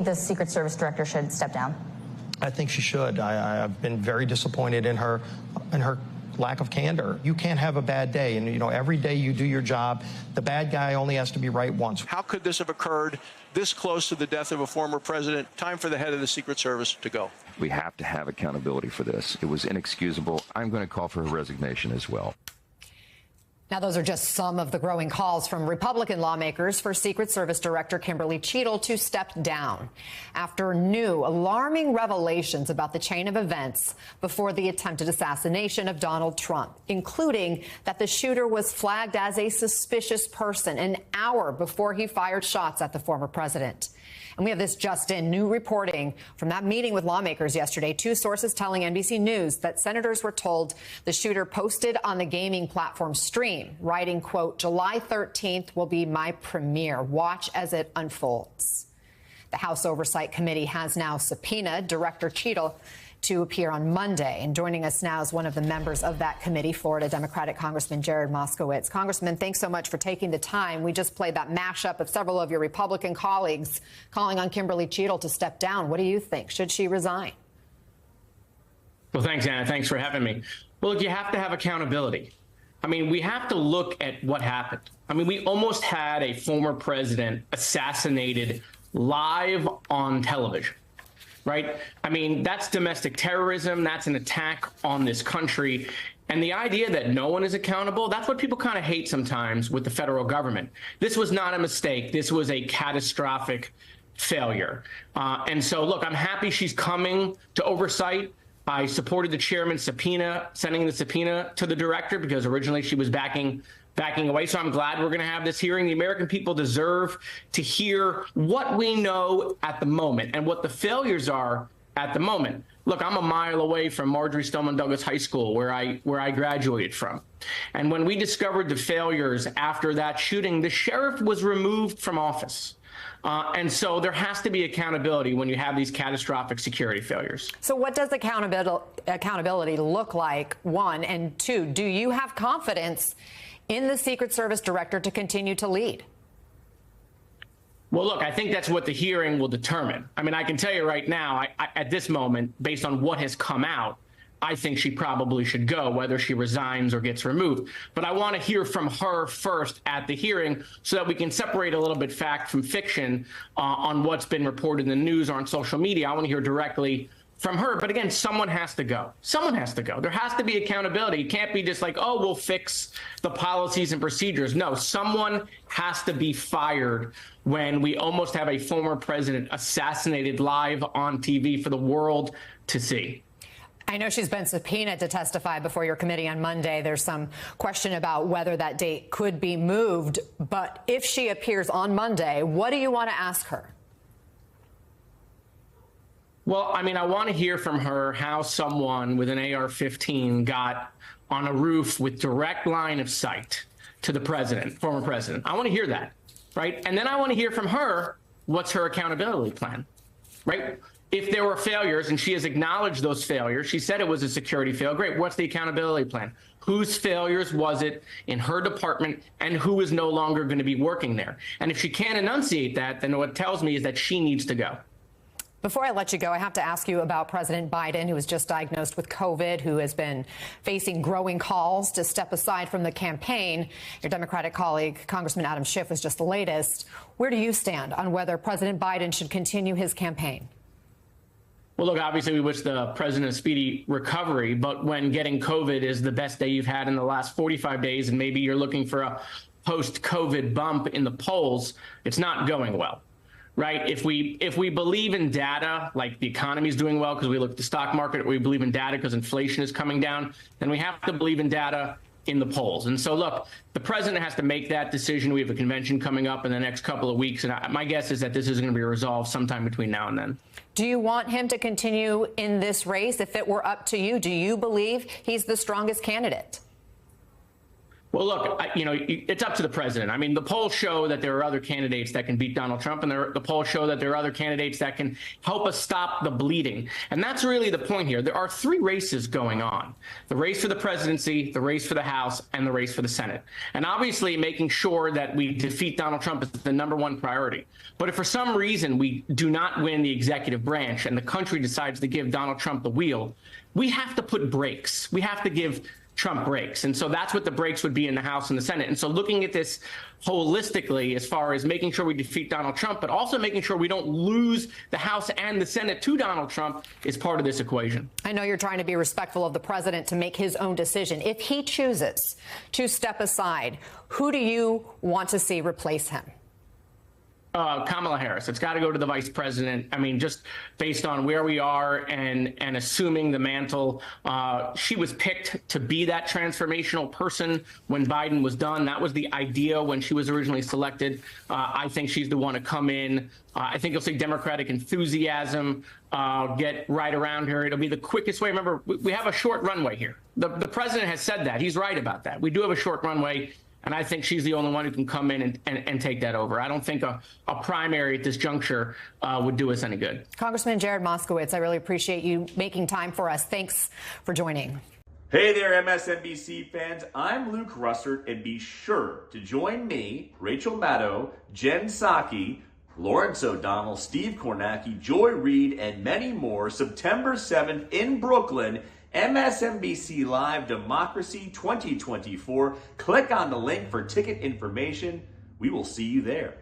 the Secret Service director should step down? I think she should. I've been very disappointed in her lack of candor. You can't have a bad day, and every day you do your job. The bad guy only has to be right once. How could this have occurred this close to the death of a former president? Time for the head of the Secret Service to go. We have to have accountability for this. It was inexcusable. I'm going to call for her resignation as well. Now, those are just some of the growing calls from Republican lawmakers for Secret Service Director Kimberly Cheadle to step down after new alarming revelations about the chain of events before the attempted assassination of Donald Trump, including that the shooter was flagged as a suspicious person an hour before he fired shots at the former president. And we have this just in, new reporting from that meeting with lawmakers yesterday. Two sources telling NBC News that senators were told the shooter posted on the gaming platform Stream, writing, quote, "July 13th will be my premiere. Watch as it unfolds." The House Oversight Committee has now subpoenaed Director Cheadle to appear on Monday. And joining us now is one of the members of that committee, Florida Democratic Congressman Jared Moskowitz. Congressman, thanks so much for taking the time. We just played that mashup of several of your Republican colleagues calling on Kimberly Cheadle to step down. What do you think? Should she resign? Well, thanks, Anna. Thanks for having me. Well, look, you have to have accountability. I mean, we have to look at what happened. I mean, we almost had a former president assassinated live on television. Right? I mean, that's domestic terrorism. That's an attack on this country. And the idea that no one is accountable, that's what people kind of hate sometimes with the federal government. This was not a mistake. This was a catastrophic failure. And so, look, I'm happy she's coming to oversight. I supported the chairman's subpoena, sending the subpoena to the director, because originally she was backing away. So I'm glad we're going to have this hearing. The American people deserve to hear what we know at the moment and what the failures are at the moment. Look, I'm a mile away from Marjorie Stoneman Douglas High School, where I graduated from. And when we discovered the failures after that shooting, the sheriff was removed from office. And so there has to be accountability when you have these catastrophic security failures. So what does accountability look like, one? And two, do you have confidence in the Secret Service director to continue to lead? Well, look, I think that's what the hearing will determine. I mean, I can tell you right now, at this moment, based on what has come out, I think she probably should go, whether she resigns or gets removed. But I want to hear from her first at the hearing so that we can separate a little bit fact from fiction on what's been reported in the news or on social media. I want to hear directly from her. But again, someone has to go. Someone has to go. There has to be accountability. It can't be just like, oh, we'll fix the policies and procedures. No, someone has to be fired when we almost have a former president assassinated live on TV for the world to see. I know she's been subpoenaed to testify before your committee on Monday. There's some question about whether that date could be moved. But if she appears on Monday, what do you want to ask her? Well, I mean, I want to hear from her how someone with an AR-15 got on a roof with direct line of sight to the president, former president. I want to hear that, right? And then I want to hear from her what's her accountability plan, right? If there were failures, and she has acknowledged those failures, she said it was a security fail. Great. What's the accountability plan? Whose failures was it in her department, and who is no longer going to be working there? And if she can't enunciate that, then what it tells me is that she needs to go. Before I let you go, I have to ask you about President Biden, who was just diagnosed with COVID, who has been facing growing calls to step aside from the campaign. Your Democratic colleague, Congressman Adam Schiff, was just the latest. Where do you stand on whether President Biden should continue his campaign? Well, look, obviously, we wish the president a speedy recovery, but when getting COVID is the best day you've had in the last 45 days, and maybe you're looking for a post-COVID bump in the polls, it's not going well. Right? If we believe in data, like the economy is doing well because we look at the stock market, we believe in data because inflation is coming down, then we have to believe in data in the polls. And so, look, the president has to make that decision. We have a convention coming up in the next couple of weeks, and my guess is that this is going to be resolved sometime between now and then. Do you want him to continue in this race? If it were up to you, do you believe he's the strongest candidate? Well, look, it's up to the president. I mean, the polls show that there are other candidates that can beat Donald Trump, and the polls show that there are other candidates that can help us stop the bleeding. And that's really the point here. There are three races going on: the race for the presidency, the race for the House, and the race for the Senate. And obviously, making sure that we defeat Donald Trump is the number one priority. But if for some reason we do not win the executive branch and the country decides to give Donald Trump the wheel, we have to put brakes. We have to give Trump breaks. And so that's what the breaks would be in the House and the Senate. And so looking at this holistically, as far as making sure we defeat Donald Trump, but also making sure we don't lose the House and the Senate to Donald Trump is part of this equation. I know you're trying to be respectful of the president to make his own decision. If he chooses to step aside, who do you want to see replace him? Kamala Harris. It's got to go to the vice president. I mean, just based on where we are and assuming the mantle, she was picked to be that transformational person when Biden was done. That was the idea when she was originally selected. I think she's the one to come in. I think you'll see Democratic enthusiasm get right around her. It'll be the quickest way. Remember, we have a short runway here. The president has said that. He's right about that. We do have a short runway. And I think she's the only one who can come in and take that over. I don't think a primary at this juncture would do us any good. Congressman Jared Moskowitz, I really appreciate you making time for us. Thanks for joining. Hey there, MSNBC fans. I'm Luke Russert, and be sure to join me, Rachel Maddow, Jen Psaki, Lawrence O'Donnell, Steve Kornacki, Joy Reid, and many more September 7th in Brooklyn. MSNBC Live Democracy 2024. Click on the link for ticket information. We will see you there.